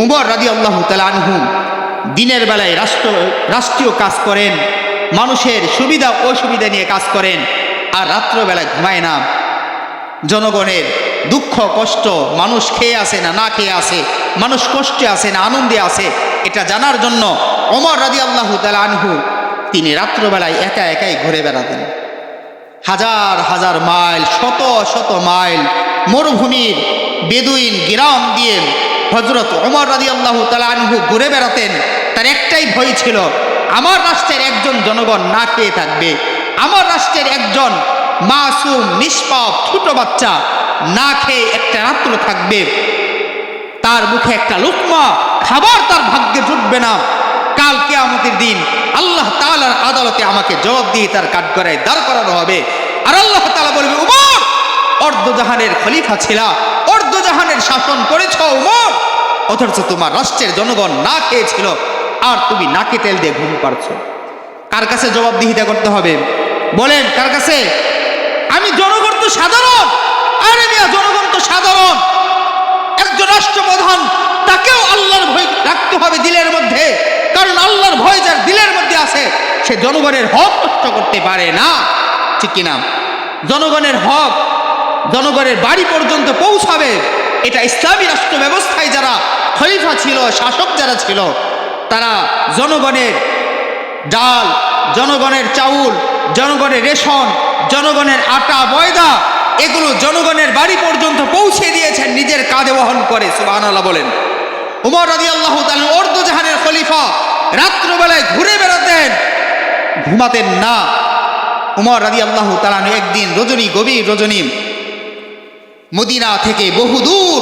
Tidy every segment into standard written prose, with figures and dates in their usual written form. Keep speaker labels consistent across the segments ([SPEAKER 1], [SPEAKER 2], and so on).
[SPEAKER 1] উমর রাদিয়াল্লাহু তাআলা আনহু দিনের বেলায় রাষ্ট্রীয় কাজ করেন, মানুষের সুবিধা অসুবিধা নিয়ে কাজ করেন, আর রাত্রবেলায় ঘুমায় না। জনগণের দুঃখ কষ্ট, মানুষ খেয়ে আছে না না খেয়ে আছে, মানুষ কষ্টে আছে না আনন্দে আছে, এটা জানার জন্য ওমর রাদিয়াল্লাহু তাআলা আনহু তিনি রাত্রবেলায় একা একাই ঘুরে বেড়াতেন। হাজার হাজার মাইল, শত শত মাইল মরুভূমির বেদুইন গ্রাম দিয়ে হযরত ওমর রাদিয়াল্লাহু তাআলা আনহু ঘুরে বেড়াতেন। তার একটাই ভয় ছিল, আমার রাষ্ট্রের একজন জনগণ না খেয়ে থাকবে, আমার রাষ্ট্রের একজন মাসুম নিষ্পাপ ছোট বাচ্চা না খেয়ে একটা রাত্র থাকবে, তার মুখে একটা লুকমা খাবার তার ভাগ্যে জুটবে না। কাল কিয়ামতের দিন আল্লাহ তাআলার আদালতে আমাকে জবাব দিয়ে তার কাঠগড়ায় দাঁড় করানো হবে। আর আল্লাহ তাআলা বলবে, উমর অর্ধজাহানের খলিফা ছিলা, অর্ধজাহানের শাসন করেছ উমর, অথচ তোমার রাষ্ট্রের জনগণ না খেয়েছিল আর তুমি নাকে তেল দিয়ে ঘুম পাড়ছো। কার কাছে জবাবদিহিতা করতে হবে বলেন? কার কাছে? আমি জনগণ তো সাধারণ, আরে মিয়া জনগণ তো সাধারণ, একজন রাষ্ট্রপ্রধান তাকেও আল্লাহর ভয় রাখতে হবে দিলের মধ্যে, কারণ আল্লাহর ভয় যার দিলের মধ্যে আছে সে জনগণের হক নষ্ট করতে পারে না, ঠিক কিনা? জনগণের হক জনগণের বাড়ি পর্যন্ত পৌঁছাবে, এটা ইসলামী রাষ্ট্র ব্যবস্থায় যারা খলিফা ছিল, শাসক যারা ছিল, তারা জনগণের ডাল, জনগণের চাউল, জনগণের রেশন, জনগণের আটা ময়দা এগুলো জনগণের বাড়ি পর্যন্ত পৌঁছে দিয়েছেন নিজের কাঁধে বহন করে। সুবহানাল্লাহ বলেন। উমর রাদিয়াল্লাহু তাআলা অর্ধজাহানের খলিফা রাত্রবেলায় ঘুরে বেড়াতেন, ঘুমাতেন না। উমর রাদিয়াল্লাহু তাআলা একদিন রজনী, গভীর রজনী, মদিনা থেকে বহুদূর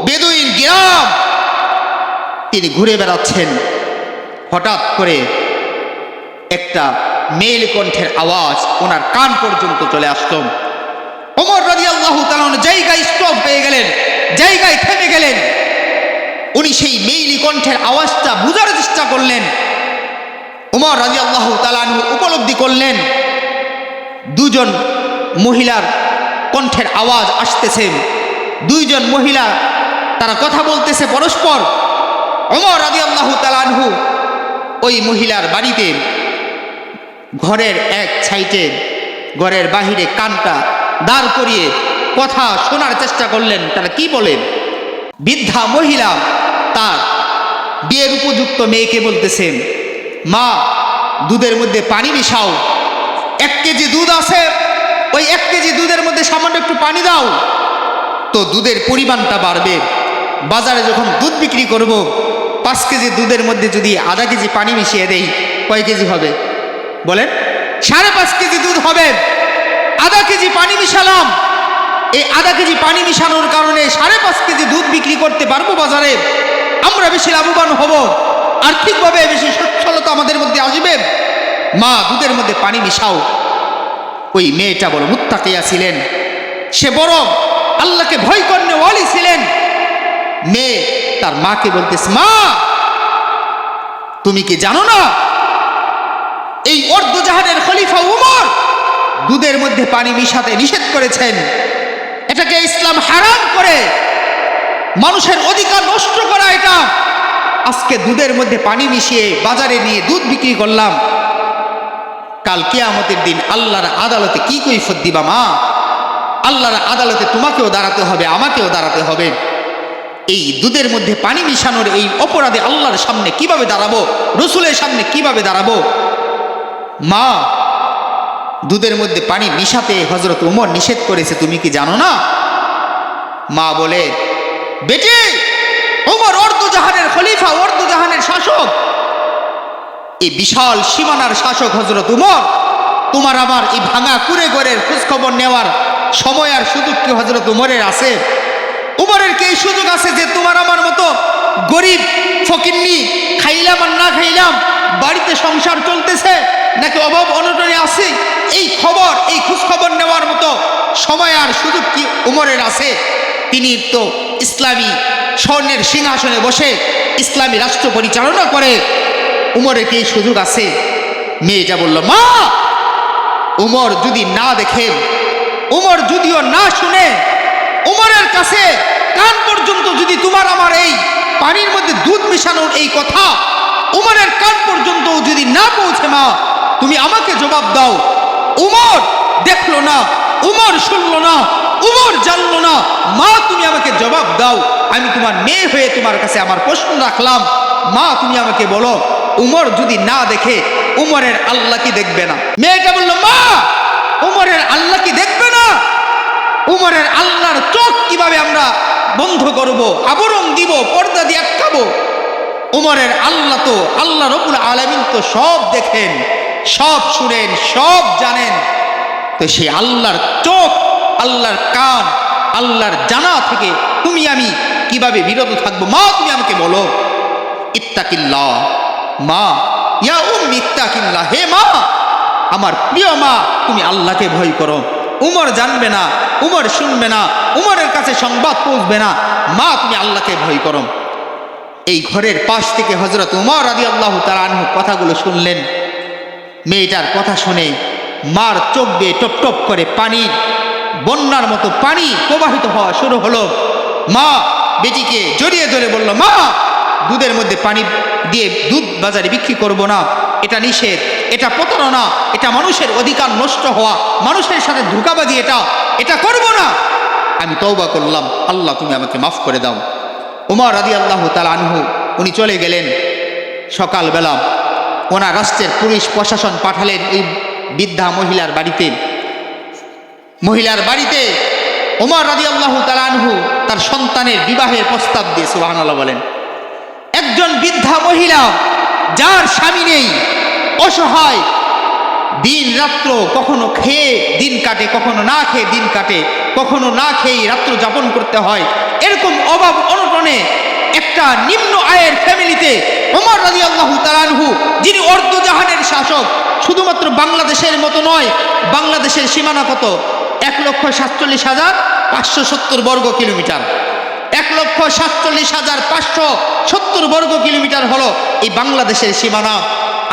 [SPEAKER 1] বেদুইন গ্রাম তিনি ঘুরে বেড়াচ্ছেন। হঠাৎ করে একটা মেল কণ্ঠের আওয়াজ ওনার কান পর্যন্ত চলে আসলো। ওমর রাদিয়াল্লাহু তাআলা জায়গায় স্টপ হয়ে গেলেন, জায়গায় থেমে গেলেন। উনি সেই মেইলি কণ্ঠের আওয়াজটা বুঝার চেষ্টা করলেন। ওমর রাদিয়াল্লাহু তাআলা উপলব্ধি করলেন দুজন মহিলার কণ্ঠের আওয়াজ আসতেছে, দুইজন মহিলা তারা কথা বলতেছে পরস্পর। ওমর রাদিয়াল্লাহু তাআলা আনহু ওই মহিলার বাড়িতে ঘরের এক সাইডে, ঘরের বাহিরে কানটা দাঁড় করিয়ে কথা শোনার চেষ্টা করলেন তারা কি বলেন। বৃদ্ধা মহিলা তার বিয়ের উপযুক্ত মেয়েকে বলতেছেন, মা দুধের মধ্যে পানি মিশাও, 1 কেজি দুধ আছে, ওই 1 কেজি দুধের মধ্যে সামান্য একটু পানি দাও, তো দুধের পরিমাণটা বাড়বে। বাজারে যখন দুধ বিক্রি করব 5 কেজি দুধের মধ্যে যদি আধা কেজি পানি মিশিয়ে দেই কয় কেজি হবে বলেন? 5.5 কেজি দুধ হবে। আধা কেজি পানি মিশালাম, এই আধা কেজি পানি মিশানোর কারণে 5.5 কেজি দুধ বিক্রি করতে পারবো বাজারে, আমরা বেশি লাভবান হব, আর্থিকভাবে বেশি সচ্ছলতা আমাদের মধ্যে আসবে। মা দুধের মধ্যে পানি মিশাও। ওই মেয়েটা বড় মুত্তাকিয়া ছিলেন, সে বড় আল্লাহকে ভয় করনে ওয়ালি ছিলেন। মেয়ে তার মাকে বলতেছে, মা তুমি কি জানো না এই অর্ধজাহানের খলিফা উমর দুধের মধ্যে পানি মিশাতে নিষেধ করেছেন, এটাকে ইসলাম হারাম করে, মানুষের অধিকার নষ্ট করা এটা। আজকে দুধের মধ্যে পানি মিশিয়ে বাজারে নিয়ে দুধ বিক্রি করলাম, কাল কিয়ামতের দিন আল্লাহর আদালতে কি কৈফিয়ত দিবা মা? আল্লাহর আদালতে তোমাকেও দাঁড়াতে হবে, আমাকেও দাঁড়াতে হবে। এই দুধের মধ্যে পানি মিশানোর এই অপরাধে আল্লাহর সামনে কিভাবে দাঁড়াবো, রসুলের সামনে কিভাবে দাঁড়াবো? মা দুধের মধ্যে পানি মিশাতে হযরত ওমর নিষেধ করেছে, তুমি কি জানো না? মা বলে, বেটি ওমর অর্ধজাহানের খলিফা, অর্ধজাহানের শাসক, এই বিশাল সীমানার শাসক হযরত ওমর, তোমার আমার এই ভাঙা কুড়ে ঘরের খোঁজখবর নেওয়ার সময় আর সুযোগ কি হযরত ওমরের আছে? ওমরের কি এই সুযোগ আছে যে তোমার আমার মতো গরিব ফকিন্নি খাইলাম আর না খাইলাম বাড়িতে সংসার চলতেছে নাকি অভাব অনটনে আছে, এই খবর এই খোঁজখবর নেওয়ার মতো সময় আর সুযোগ কি ওমরের আছে? তিনি তো ইসলামী স্বর্ণের সিংহাসনে বসে ইসলামী রাষ্ট্র পরিচালনা করে, উমরের কি সুযোগ আছে? মেয়েটা বলল, মা উমর যদি না দেখে, উমর যদিও না শুনে, উমরের কাছে কান পর্যন্ত যদি তোমার আমার এই পানির মধ্যে দুধ মিশানোর এই কথা উমরের কান পর্যন্ত যদি না পৌঁছে, মা তুমি আমাকে জবাব দাও। উমর দেখলো না, উমর শুনলো না, উমর জানলো না, মা তুমি আমাকে জবাব দাও। আমি তোমার মেয়ে হয়ে তোমার কাছে আমার প্রশ্ন রাখলাম, মা তুমি আমাকে বলো, উমর যদি না দেখে উমরের আল্লাহ কি দেখবে না? মেয়েটা বলল, মা উমরের আল্লাহ কি দেখবে না? উমরের আল্লাহর চোখ কিভাবে আমরা বন্ধ করব, আবরণ দিব, পর্দা দিয়ে আটকাবো? উমরের আল্লাহ তো, আল্লাহ রব্বুল আলামিন তো সব দেখেন, সব শুনেন, সব জানেন। তো সেই আল্লাহর চোখ, আল্লাহর কান, আল্লাহর জানা থেকে তুমি আমি কিভাবে বিরত থাকবো? মা তুমি আমাকে বলো। ইত্তাকিল্লাহ, মা ইয়া উম্মি ইত্তাকিল্লাহ, হে মা, আমার প্রিয় মা, তুমি আল্লাহকে ভয় করো। উমর জানবে না, উমর শুনবে না, উমরের কাছে সংবাদ পৌঁছবে না, মা তুমি আল্লাহকে ভয় করো। এই ঘরের পাশ থেকে হযরত উমর রাদিয়াল্লাহু তাআলা আনহু কথাগুলো শুনলেন। মেয়েটার কথা শুনে মার চোখ দিয়ে টপ টপ করে পানির বন্যার মতো পানি প্রবাহিত হওয়া শুরু হলো। মা বেটিকে জড়িয়ে ধরে বলল, মা দুধের মধ্যে পানি দিয়ে দুধ বাজারে বিক্রি করব না, এটা নিষেধ, এটা প্রতারণা, এটা মানুষের অধিকার নষ্ট হওয়া, মানুষের সাথে ধোঁকাবাজি, এটা করব না। আমি তওবা করলাম, আল্লাহ তুমি আমাকে মাফ করে দাও। উমর রাদিয়াল্লাহু তাআলা আনহু উনি চলে গেলেন। সকালবেলা ওনার রাষ্ট্রের পুলিশ প্রশাসন পাঠালেন ওই বৃদ্ধা মহিলার বাড়িতে। মহিলার বাড়িতে ওমর রাদিয়াল্লাহু তাআলা আনহু তার সন্তানের বিবাহের প্রস্তাব দিয়ে, সুবহানাল্লাহ বলেন। একজন বৃদ্ধা মহিলা যার স্বামী নেই, অসহায়, দিন রাত্র কখনো খেয়ে দিন কাটে, কখনো না খেয়ে দিন কাটে, কখনো না খেয়ে রাত্র যাপন করতে হয়, এরকম অভাব অনটনে একটা নিম্ন আয়ের ফ্যামিলিতে ওমর রাদিয়াল্লাহু তাআলা আনহু, যিনি অর্ধজাহানের শাসক, শুধুমাত্র বাংলাদেশের মতো নয়, বাংলাদেশের সীমানা কত? 1,47,570 বর্গ কিলোমিটার। 1,47,570 বর্গ কিলোমিটার হলো এই বাংলাদেশের সীমানা।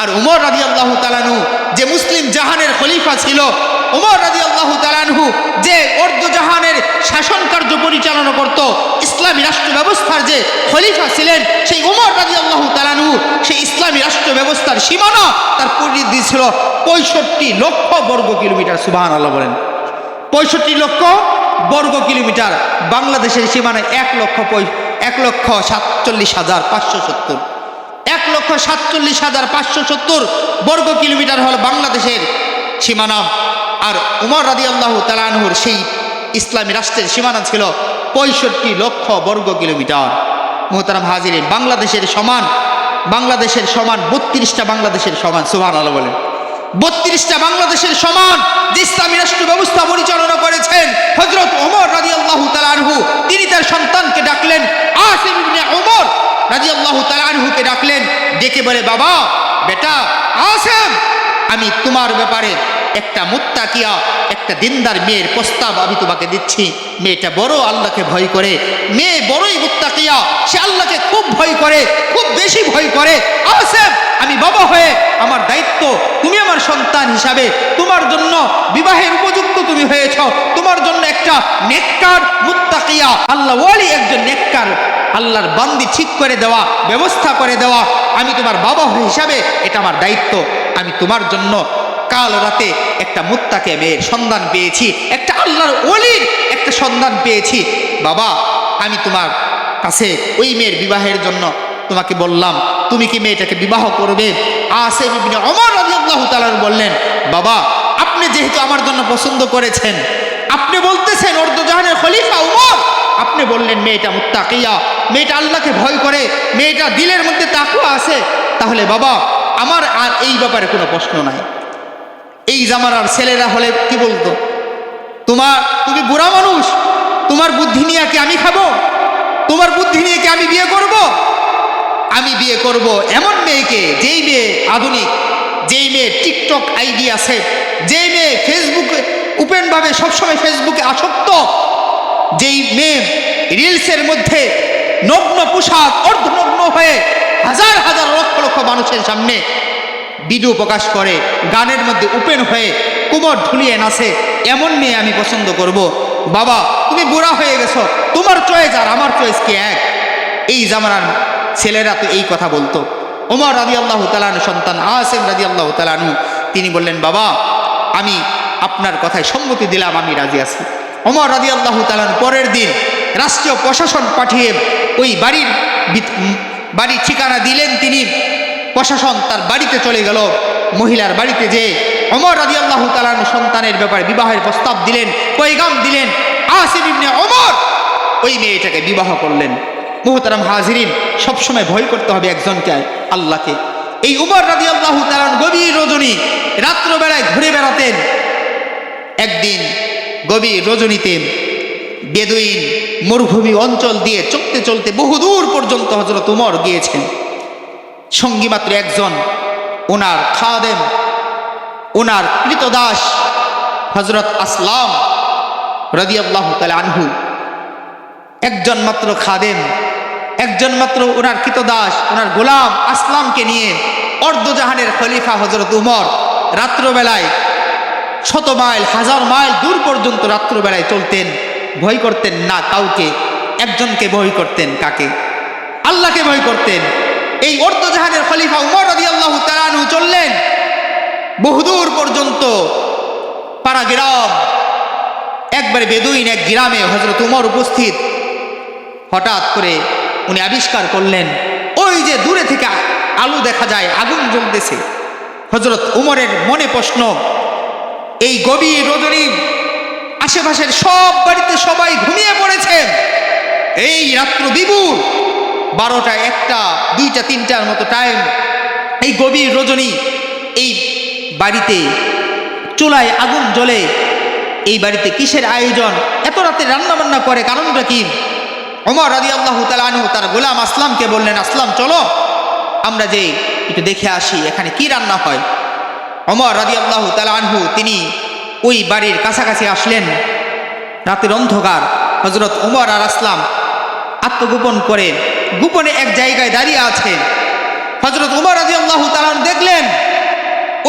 [SPEAKER 1] আর উমর রাদিয়াল্লাহু তাআলা আনহু যে মুসলিম জাহানের খলিফা ছিল, উমর রাদিয়াল্লাহু তাআলা আনহু যে অর্ধজাহানের শাসন কার্য পরিচালনা করত, ইসলামী রাষ্ট্র ব্যবস্থার যে খলিফা ছিলেন, সেই উমর রাদিয়াল্লাহু তাআলা আনহু সেই ইসলামী রাষ্ট্র ব্যবস্থার সীমানা তার পরিধি ছিল 65 লক্ষ বর্গ কিলোমিটার। সুবহানাল্লাহ বলেন। 65 লক্ষ বর্গ কিলোমিটার। বাংলাদেশের সীমানায় 1,47,570 1,47,570 বর্গ কিলোমিটার হল বাংলাদেশের সীমানা। আর উমর রাদিয়াল্লাহু তাআলা আনহুর সেই ইসলামী রাষ্ট্রের সীমানা ছিল 65 লক্ষ বর্গ কিলোমিটার। মুহতারাম হাজিরিন, বাংলাদেশের সমান 32টা বাংলাদেশের সমান। সুবহানাল্লাহ বলেন। 32টা বাংলাদেশের সমান যে ইসলামী রাষ্ট্র ব্যবস্থা পরিচালনা করেছেন হযরত ওমর রাদিয়াল্লাহু তাআলা আনহু, তিনি তার সন্তানকে ডাকলেন, আসিম ইবনে ওমর রাদিয়াল্লাহু তাআলা আনহুকে ডাকলেন, ডেকে বলে, বাবা, বেটা আসিম, আমি তোমার ব্যাপারে একটা মুত্তাকিয়া, একটা দিনদার মেয়ের প্রস্তাব আমি তোমাকে দিচ্ছি। মেয়েটা বড় আল্লাহকে ভয় করে, মেয়ে বড়ই মুত্তাকিয়া, সে আল্লাহকে খুব ভয় করে, খুব বেশি ভয় করে। আসিম, আমি বাবা হয়ে আমার দায়িত্ব, তুমি আমার সন্তান হিসাবে তোমার জন্য বিবাহের উপযুক্ত তুমি হয়েছ, তোমার জন্য একটা নেককার মুত্তাকিয়া আল্লাহ ওয়ালি, একজন নেককার আল্লাহর বান্দি ঠিক করে দেওয়া, ব্যবস্থা করে দেওয়া, আমি তোমার বাবা হিসাবে এটা আমার দায়িত্ব। আমি তোমার জন্য কাল রাতে একটা মুত্তাকে মেয়ের সন্ধান পেয়েছি, একটা আল্লাহর ওলির একটা সন্ধান পেয়েছি। বাবা, আমি তোমার কাছে ওই মেয়ের বিবাহের জন্য তোমাকে বললাম, তুমি কি মেয়েটাকে বিবাহ করবে? আসিম ইবনে ওমর রাদিয়াল্লাহু তাআলা বললেন, বাবা, আপনি যেহেতু আমার জন্য পছন্দ করেছেন, আপনি বলতেছেন অর্ধজাহানের খলিফা উমর, আপনি বললেন মেয়েটা মুত্তাকিয়া, মেয়েটা আল্লাহকে ভয় করে, মেয়েটা দিলের মধ্যে তাকওয়া আছে, তাহলে বাবা আমার আর এই ব্যাপারে কোনো প্রশ্ন নাই। এই জামানার ছেলেরা হলে কি বলতো, তুমি বুড়া মানুষ, তোমার বুদ্ধি নিয়ে কি আমি খাবো? তোমার বুদ্ধি নিয়ে কি আমি বিয়ে করব? আমি বিয়ে করব এমন মেয়েকে, যেই মেয়ে আধুনিক, যেই মেয়ে টিকটক আইডি আছে, যেই মেয়ে ফেসবুকে ওপেনভাবে সবসময় ফেসবুকে আসক্ত, যেই মেয়ে রিলসের মধ্যে নগ্ন পোশাক, অর্ধনগ্ন হয়ে হাজার হাজার লক্ষ লক্ষ মানুষের সামনে ভিডিও প্রকাশ করে, গানের মধ্যে ওপেন হয়ে কোমর ঢুলিয়ে নাচে, এমন মেয়ে আমি পছন্দ করব। বাবা, তুমি বুড়া হয়ে গেছো, তোমার চয়েস আর আমার চয়েস কি এক? এই জামানার ছেলেরা তো এই কথা বলতো। ওমর রাদিয়াল্লাহু তাআলা আনহু সন্তান আসিম রাদিয়াল্লাহু তাআলা আনহু তিনি বললেন, বাবা আমি আপনার কথায় সম্মতি দিলাম, আমি রাজি আছি। ওমর রাদিয়াল্লাহু তাআলা আনহু পরের দিন রাষ্ট্রীয় প্রশাসন পাঠিয়ে ওই বাড়ির ঠিকানা দিলেন তিনি। প্রশাসন তার বাড়িতে চলে গেল। মহিলার বাড়িতে যে ওমর রাদিয়াল্লাহু তাআলা আনহু সন্তানের ব্যাপারে বিবাহের প্রস্তাব দিলেন, পয়গাম দিলেন। আসিম ইবনে ওমর ওই মেয়েটাকে বিবাহ করলেন। মুহতারাম হাজিরিন, সবসময় ভয় করতে হবে একজনকে, আল্লাহকে। এই উমর রাদিয়াল্লাহু তাআলা গভীর রজনী রাত্রবেলায় ঘুরে বেড়াতেন। একদিন গভীর রজনীতে বেদুইন মরুভূমি অঞ্চল দিয়ে চলতে চলতে বহুদূর পর্যন্ত হযরত উমর গিয়েছেন। সঙ্গী মাত্র একজন, ওনার খাদেম, ওনার কৃতদাস হযরত আসলাম রাদিয়াল্লাহু তাআলা আনহু। একজন মাত্র খাদেম, একজন মাত্র ওনার কৃতদাস, ওনার গোলাম আসলামকে নিয়ে অর্ধজাহানের খলিফা হযরত উমর রাত্রবেলায় 100 মাইল 1000 মাইল দূর পর্যন্ত রাত্রবেলায় চলতেন। ভয় করতেন না কাউকে, একজনকে ভয় করতেন। কাকে? আল্লাহকে ভয় করতেন। এই অর্ধজাহানের খলিফা উমর রাদিয়াল্লাহু তাআলা আনহু চললেন বহুদূর পর্যন্ত। পাড়া গ্রাম, একবারে বেদুইন এক গ্রামে হযরত উমর উপস্থিত। হঠাৎ করে উনি আবিষ্কার করলেন ওই যে দূরে থেকে আলো দেখা যায়, আগুন জ্বলতেছে। হযরত উমরের মনে প্রশ্ন, এই গভীর রজনী আশেপাশের সব বাড়িতে সবাই ঘুমিয়ে পড়েছে, এই রাত্র বিভোর 12টা 1টা 2টা 3টার মতো টাইম, এই গভীর রজনী এই বাড়িতে চুলায় আগুন জ্বলে, এই বাড়িতে কিসের আয়োজন? এত রাতে রান্না বান্না করে কারণটা কি? ওমর রাদিয়াল্লাহু তাআলা আনহু তার গোলাম আসলামকে বললেন, আসলাম চলো আমরা যে একটু দেখে আসি এখানে কি রান্না হয়। ওমর রাদিয়াল্লাহু তাআলা আনহু তিনি ওই বাড়ির কাছাকাছি আসলেন। রাতের অন্ধকার। হযরত ওমর আর আসলাম আত্মগোপন করে গোপনে এক জায়গায় দাঁড়িয়ে আছে। হযরত ওমর রাদিয়াল্লাহু তাআলা দেখলেন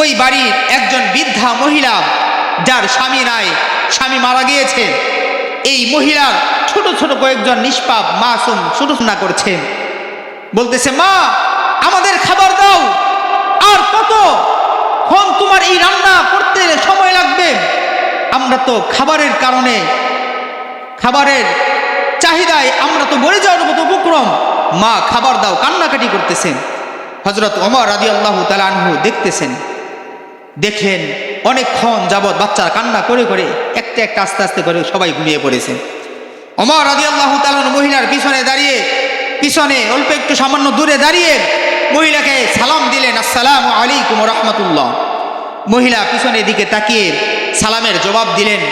[SPEAKER 1] ওই বাড়ির একজন বৃদ্ধা মহিলা, যার স্বামী নাই, স্বামী মারা গিয়েছে। এই মহিলার ছোট ছোট কয়েকজন নিষ্পাপ মাসুম ছোটনা করছে, বলতেছে, মা আমাদের খাবার দাও, আর কতক্ষণ তোমার এই রান্না করতে সময় লাগবে? আমরা তো খাবারের কারণে, খাবারের চাহিদায় আমরা তো মরে যাওয়ার মতো উপক্রম, মা খাবার দাও। কান্নাকাটি করতেছেন। হযরত ওমর রাদিয়াল্লাহু তাআলা আনহু দেখতেছেন, দেখলেন অনেকক্ষণ যাবৎ বাচ্চারা কান্না করে করে একটা একটা আস্তে আস্তে করে সবাই ঘুমিয়ে পড়েছে। ওমর রাদিয়াল্লাহু তাআলা মহিলার পিছনে দাঁড়িয়ে, পিছনে অল্প একটু সামান্য দূরে দাঁড়িয়ে মহিলাকে সালাম দিলেন, আসসালামু আলাইকুম ওয়া রাহমাতুল্লাহ। মহিলা পিছনের দিকে তাকিয়ে সালামের জবাব দিলেন।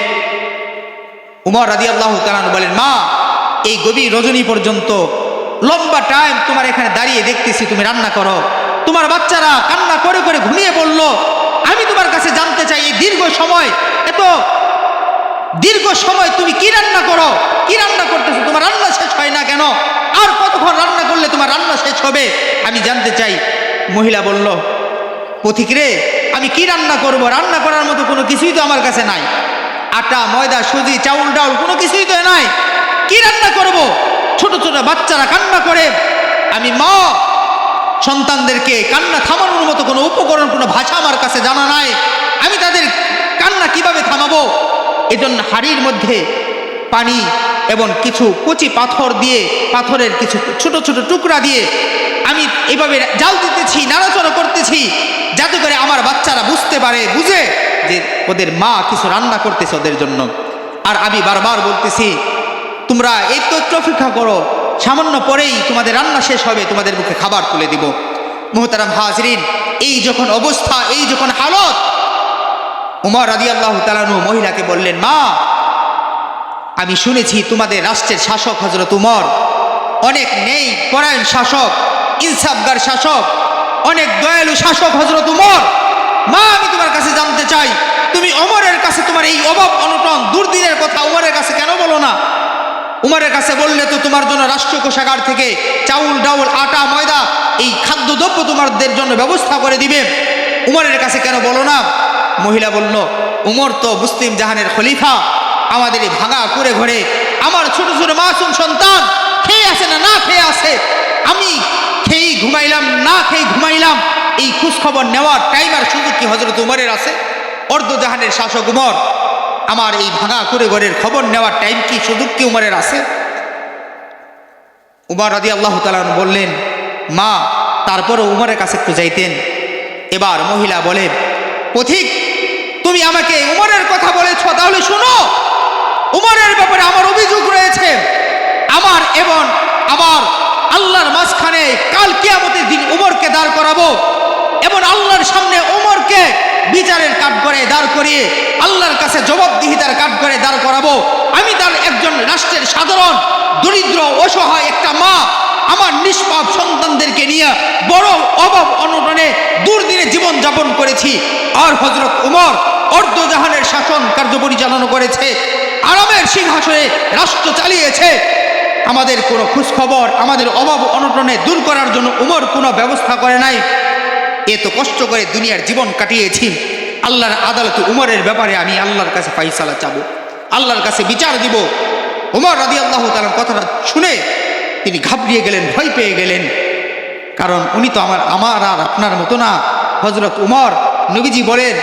[SPEAKER 1] ওমর রাদিয়াল্লাহু তাআলা বলেন, মা এই গভীর রজনী পর্যন্ত লম্বা টাইম তোমার এখানে দাঁড়িয়ে দেখতেছি তুমি রান্না করো, তোমার বাচ্চারা কান্না করে করে ঘুমিয়ে পড়লো। আমি তোমার কাছে জানতে চাই এই দীর্ঘ সময়, এত দীর্ঘ সময় তুমি কি রান্না করো, কি রান্না করতেছো? তোমার রান্না শেষ হয় না কেন? আর কতক্ষণ রান্না করলে তোমার রান্না শেষ হবে? আমি জানতে চাই। মহিলা বলল, পথিক রে, আমি কি রান্না করব? রান্না করার মতো কোনো কিছুই তো আমার কাছে নাই। আটা ময়দা সুজি চাউল ডাউল কোনো কিছুই তো নাই, কি রান্না করব? ছোট ছোট বাচ্চারা কান্না করে, আমি মা সন্তানদেরকে কান্না থামানোর মতো কোনো উপকরণ, কোনো ভাষা আমার কাছে জানা নাই, আমি তাদের কান্না কিভাবে থামাবো? এজন্য হাড়ির মধ্যে পানি এবং কিছু কচি পাথর দিয়ে, পাথরের কিছু ছোট ছোট টুকরা দিয়ে আমি এইভাবে জাল দিতেছি, নাড়াচড়া করতেছি, যাতে করে আমার বাচ্চারা বুঝতে পারে, বুঝে যে ওদের মা কিছু রান্না করতেছে ওদের জন্য। আর আমি বারবার বলতেছি, তোমরা এই তো একটু অপেক্ষা করো, সামান্য পরেই তোমাদের রান্না শেষ হবে, তোমাদের মুখে খাবার তুলে দিব। মুহতারাম হাজরিন, এই যখন অবস্থা, এই যখন হালত, উমর রাদিয়াল্লাহু তাআলা আনহু মহিলাকে বললেন, মা আমি শুনেছি তোমাদের রাষ্ট্রের শাসক হযরত উমর অনেক নেই পরায়ণ শাসক, ইনসাফগার শাসক, অনেক দয়ালু শাসক হযরত উমর। মা আমি তোমার কাছে জানতে চাই, তুমি ওমরের কাছে তোমার এই অভাব অনটন দুর্দিনের কথা উমরের কাছে কেন বলো না? উমরের কাছে বললে তো তোমার জন্য রাষ্ট্রীয় কোষাগার থেকে চাউল ডাউল আটা ময়দা এই খাদ্যদ্রব্য তোমাদের জন্য ব্যবস্থা করে দিবে, উমরের কাছে কেন বলো না? মহিলা বলল, উমর তো মুসলিম জাহানের খলিফা, আমাদের এই ভাঙা করে ঘরে আমার ছোট ছোট মাসুম সন্তান খেয়ে আছে না না খেয়ে আছে, আমি খেয়েই ঘুমাইলাম না খেয়ে ঘুমাইলাম, এই খোঁজখবর নেওয়ার টাইম আর সুযোগ কি হযরত উমরের আছে? অর্ধজাহানের শাসক উমর, আমার এই ভাঙা করে ঘরের খবর নেওয়ার টাইম কি সুযোগ কি উমরের আছে? উমর রাদিয়াল্লাহু তাআলা বললেন, মা তারপরও উমরের কাছে একটু যাইতেন। এবার মহিলা বলে, পথিক তুমি আমাকে উমরের কথা বলেছ, তাহলে শুনো, উমরের ব্যাপারে আমার অভিযোগ রয়েছে। আমার এবং আমার আল্লাহর মাঝখানে কাল কিয়ামতের দিন উমরকে দাঁড় করাবো এবং আল্লাহর সামনে উমরকে বিচারের কাঠগড়ায় দাঁড় করিয়ে আল্লাহর কাছে জবাবদিহিতার কাঠগড়ায় দাঁড় করাবো। আমি তার একজন রাষ্ট্রের সাধারণ দরিদ্র অসহায় একটা মা আমার নিষ্পাপ সন্তানদেরকে নিয়ে বড় অভাব অনটনে দুর্দিনে জীবন যাপন করেছি, আর হযরত উমর অর্ধজাহানের শাসন কার্য পরিচালনা করেছে, আরামের সিংহাসনে রাষ্ট্র চালিয়েছে। আমাদের কোনো খোঁজখবর, আমাদের অভাব অনটনে দূর করার জন্য উমর কোনো ব্যবস্থা করে নাই। এত কষ্ট করে দুনিয়ার জীবন কাটিয়েছি, আল্লাহর আদালতে উমরের ব্যাপারে আমি আল্লাহর কাছে ফাইসালা চাবো, আল্লাহর কাছে বিচার দিব। উমর রাদিয়াল্লাহু তাআলার কথাটা শুনে তিনি ঘাবড়িয়ে গেলেন, ভয় পেয়ে গেলেন, কারণ উনি তো আমার আর আপনার মতো না। হযরত উমর, নবীজি বলেন,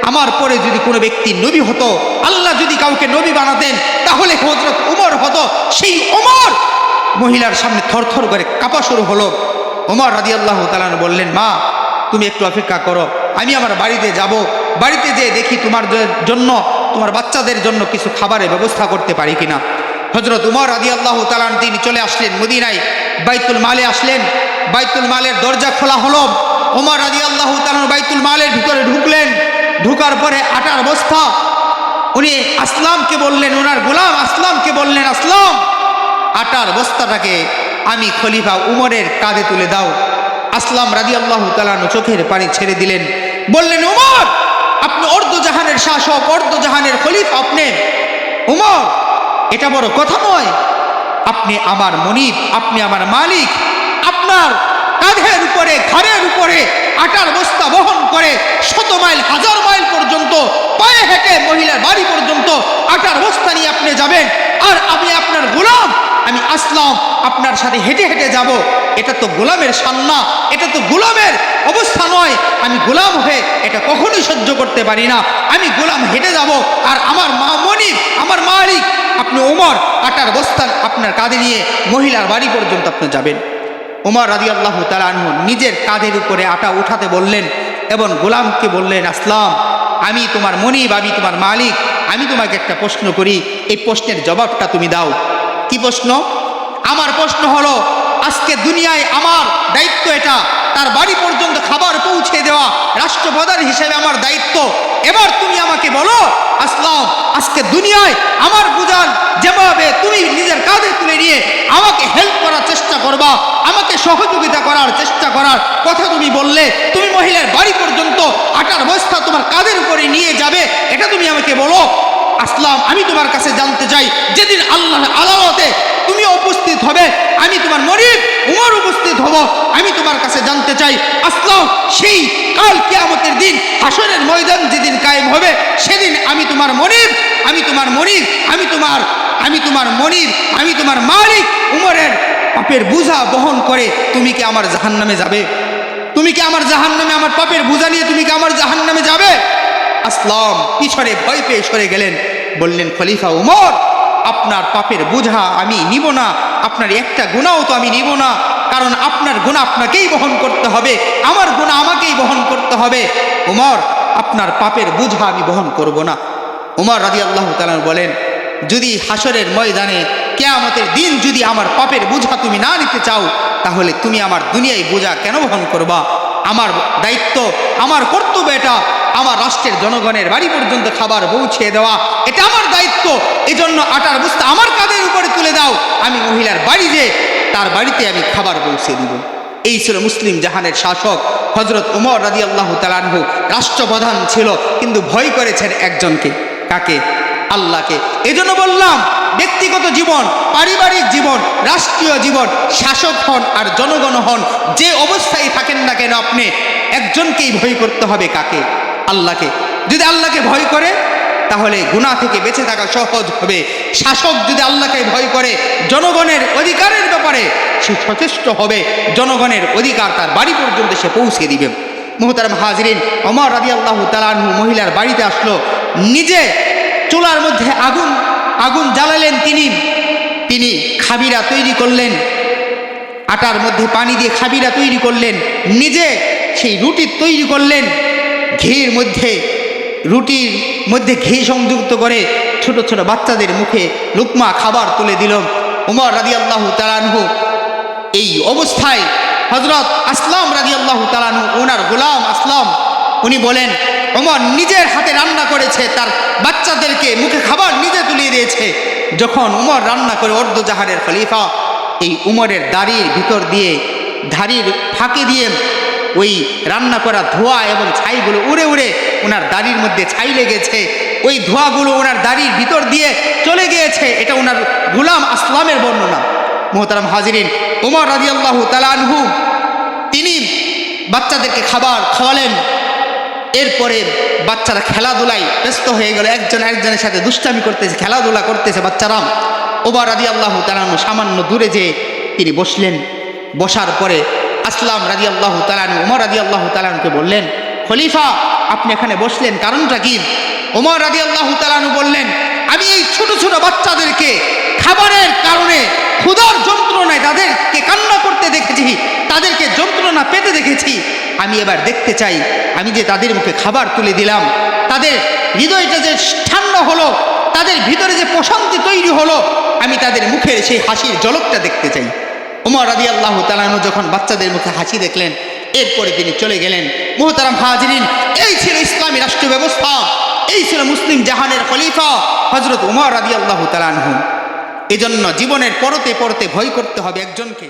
[SPEAKER 1] আমার পরে যদি কোনো ব্যক্তি নবী হতো, আল্লাহ যদি কাউকে নবী বানাতেন, তাহলে হযরত উমর হতো। সেই উমর মহিলার সামনে থরথর করে কাঁপা শুরু হলো। উমর রাদিয়াল্লাহু তাআলা বললেন, মা তুমি একটু অপেক্ষা করো, আমি আমার বাড়িতে যাব, বাড়িতে যেয়ে দেখি তোমার জন্য, তোমার বাচ্চাদের জন্য কিছু খাবারের ব্যবস্থা করতে পারি কিনা। হযরত উমর রাদিয়াল্লাহু তাআলা তিনি চলে আসলেন মদিনায়, বাইতুল মালে আসলেন। বাইতুল মালের দরজা খোলা হলো। উমর রাদিয়াল্লাহু তাআলা বাইতুল মালের ভিতরে ঢুকলেন। ঢুকার পরে আটার বস্তা, উনি আসলামকে বললেন, ওনার গোলাম আসলামকে বললেন, আসলাম আটার বস্তাটাকে আমি খলিফা উমরের কাঁধে তুলে দাও। আসলাম রাদিয়াল্লাহু তাআলা চোখের পানি ছেড়ে দিলেন, বললেন, উমর আপনি অর্ধজাহানের শাসক, অর্ধজাহানের খলিফা, আপনি উমর, এটা বড় কথা নয়। আপনি আমার মনিব, আপনি আমার মালিক, আপনার কাঁধের উপরে ঘাড়ের উপরে আটার বস্তা বহন করে 100 মাইল 1000 মাইল পর্যন্ত পায়ে হেঁটে মহিলার বাড়ি পর্যন্ত আটার বস্তা নিয়ে আপনি যাবেন, আর আমি আপনার গোলাম, আমি আসলাম আপনার সাথে হেঁটে হেঁটে যাব। এটা তো গোলামের শান না, এটা তো গোলামের অবস্থা নয়। আমি গোলাম হয়ে এটা কখনোই সহ্য করতে পারি না। আমি গোলাম হেঁটে যাব, আর আমার মনিব, আমার মালিক আপনি ওমর আটার বস্তা আপনার কাঁধে নিয়ে মহিলার বাড়ি পর্যন্ত আপনি যাবেন। ওমর রাদিয়াল্লাহু তাআলা আনহু নিজের কাঁধের উপরে আটা উঠাতে বললেন এবং গোলামকে বললেন, আসলাম আমি তোমার মনিব, আমি তোমার মালিক, আমি তোমাকে একটা প্রশ্ন করি, এই প্রশ্নের জবাবটা তুমি দাও। কি প্রশ্ন? আমার প্রশ্ন হলো, আজকে দুনিয়ায় আমার দায়িত্ব এটা, তার বাড়ি পর্যন্ত খাবার পৌঁছে দেওয়া রাষ্ট্রপ্রধান হিসেবে আমার দায়িত্ব। এবার তুমি আমাকে বলো, আসলাম আজকে দুনিয়ায় আমার বুঝান যেভাবে তুমি নিজের কাঁধে তুলে নিয়ে আমাকে হেল্প করার চেষ্টা করবা, আমাকে সহযোগিতা করার চেষ্টা করার কথা তুমি বললে, তুমি মহিলার বাড়ি পর্যন্ত আটার বস্তা তোমার কাঁধের উপরে নিয়ে যাবে, এটা তুমি আমাকে বলো। আসলাম আমি তোমার কাছে জানতে চাই, যেদিন আল্লাহর আদালতে তুমি উপস্থিত হবে, আমি তোমার মনিব উমর উপস্থিত হব, আমি তোমার কাছে জানতে চাই, আসলাম সেই কাল কিয়ামতের দিন হাসরের ময়দান যেদিন কায়েম হবে, সেদিন আমি তোমার মনিব, আমি তোমার মনিব, আমি তোমার মনিব, আমি তোমার মালিক উমরের পাপের বোঝা বহন করে তুমি কি আমার জাহান্নামে যাবে? তুমি কি আমার জাহান্নামে, আমার পাপের বোঝা নিয়ে তুমি কি আমার জাহান্নামে যাবে? আসলাম পিছনে ভয় পেয়ে সরে গেলেন, বললেন, খলিফা উমর আপনার পাপের বোঝা আমি নিব না, আপনার একটা গুনাহও তো আমি নিব না, কারণ আপনার গুনাহ আপনাকেই বহন করতে হবে, আমার গুনাহ আমাকেই বহন করতে হবে। উমর আপনার পাপের বোঝা আমি বহন করব না। উমর রাদিয়াল্লাহু তাআলা বলেন, যদি হাসরের ময়দানে কিয়ামতের দিন যদি আমার পাপের বোঝা তুমি না নিতে চাও, তাহলে তুমি আমার দুনিয়ায় বোঝা কেন বহন করবা? আমার দায়িত্ব, আমার কর্তব্য এটা, আমার রাষ্ট্রের জনগণের বাড়ি পর্যন্ত খাবার পৌঁছে দেওয়া, এটা আমার দায়িত্ব। এজন্য আটার বস্তা আমার কাঁধের উপরে তুলে দাও, আমি মহিলার বাড়ি যে তার বাড়িতে আমি খাবার পৌঁছে দিব। এই ছিল মুসলিম জাহানের শাসক হযরত উমর রাদিয়াল্লাহু তাআলা আনহু। রাষ্ট্রপ্রধান ছিল, কিন্তু ভয় করেছেন একজনকে। কাকে? আল্লাহকে। এজন্য বললাম, ব্যক্তিগত জীবন, পারিবারিক জীবন, রাষ্ট্রীয় জীবন, শাসক হন আর জনগণ হন, যে অবস্থায় থাকেন না কেন, আপনি একজনকেই ভয় করতে হবে। কাকে? আল্লাহকে। যদি আল্লাহকে ভয় করে তাহলে গুনাহ থেকে বেঁচে থাকা সহজ হবে। শাসক যদি আল্লাহকে ভয় করে জনগণের অধিকারের ব্যাপারে সে সচেষ্ট হবে, জনগণের অধিকার তার বাড়ি পর্যন্ত সে পৌঁছে দিবে। মুহতারাম হাজরিন, ওমর রাদিয়াল্লাহু তাআলা আনহু মহিলার বাড়িতে আসলো, নিজে চুলার মধ্যে আগুন জ্বালালেন। তিনি খাবিরা তৈরি করলেন, আটার মধ্যে পানি দিয়ে খাবিরা তৈরি করলেন, নিজে সেই রুটি তৈরি করলেন, রুটির মধ্যে ঘি সংযুক্ত করে ছোট ছোট বাচ্চাদের মুখে লুকমা খাবার তুলে দিল। ওমর রাদিয়াল্লাহু তাআলা আনহু এই অবস্থায় হযরত আসলাম রাদিয়াল্লাহু তাআলা আনহু, ওনার গোলাম আসলাম, উনি বলেন ওমর নিজের হাতে রান্না করেছে, তার বাচ্চাদেরকে মুখে খাবার নিজে তুলিয়ে দিয়েছে। যখন উমর রান্না করে অর্ধজাহানের খলিফা, এই উমরের দাড়ির ভিতর দিয়ে, দাড়ির ফাঁকে দিয়ে ওই রান্না করা ধোঁয়া এবং ছাইগুলো উড়ে উড়ে ওনার দাড়ির মধ্যে ছাই লেগেছে, ওই ধোঁয়াগুলো ওনার দাড়ির ভিতর দিয়ে চলে গিয়েছে। এটা ওনার গোলাম আসলামের বর্ণনা। মুহতারাম হাজিরিন, ওমর রাদিয়াল্লাহু তাআলা আনহু তিনি বাচ্চাদেরকে খাবার খাওয়ালেন। এরপরে বাচ্চারা খেলাধুলায় ব্যস্ত হয়ে গেল, একজন একজনের সাথে দুষ্টামি করতেছে, খেলাধুলা করতেছে বাচ্চারা। ওমর রাদিয়াল্লাহু তাআলা আনহু সামান্য দূরে যেয়ে তিনি বসলেন। বসার পরে আসলাম রাদিয়াল্লাহু তাআলা আনহু ওমর রাদিয়াল্লাহু তাআলা আনহুকে বললেন, খলিফা আপনি এখানে বসলেন, কারণটা কি? ওমর রাদিয়াল্লাহু তাআলা আনহু বললেন, আমি এই ছোট ছোট বাচ্চাদেরকে খাবারের কারণে ক্ষুধার যন্ত্রণায় তাদেরকে কান্না করতে দেখেছি, তাদেরকে যন্ত্রণা পেতে দেখেছি। আমি এবার দেখতে চাই, আমি যে তাদের মুখে খাবার তুলে দিলাম, তাদের হৃদয়টা যে ঠান্ডা হলো, তাদের ভিতরে যে প্রশান্তি তৈরি হলো, আমি তাদের মুখের সেই হাসির ঝলকটা দেখতে চাই। ওমর রাদিয়াল্লাহু তাআলা আনহু যখন বাচ্চাদের মুখে হাসি দেখলেন, এরপরে তিনি চলে গেলেন। মুহতারাম হাজিরিন, এই ছিল ইসলামী রাষ্ট্র ব্যবস্থা, এই ছিল মুসলিম জাহানের খলিফা হযরত ওমর রাদিয়াল্লাহু তাআলা আনহু। এজন্য জীবনের পরতে পরতে ভয় করতে হবে একজনকে।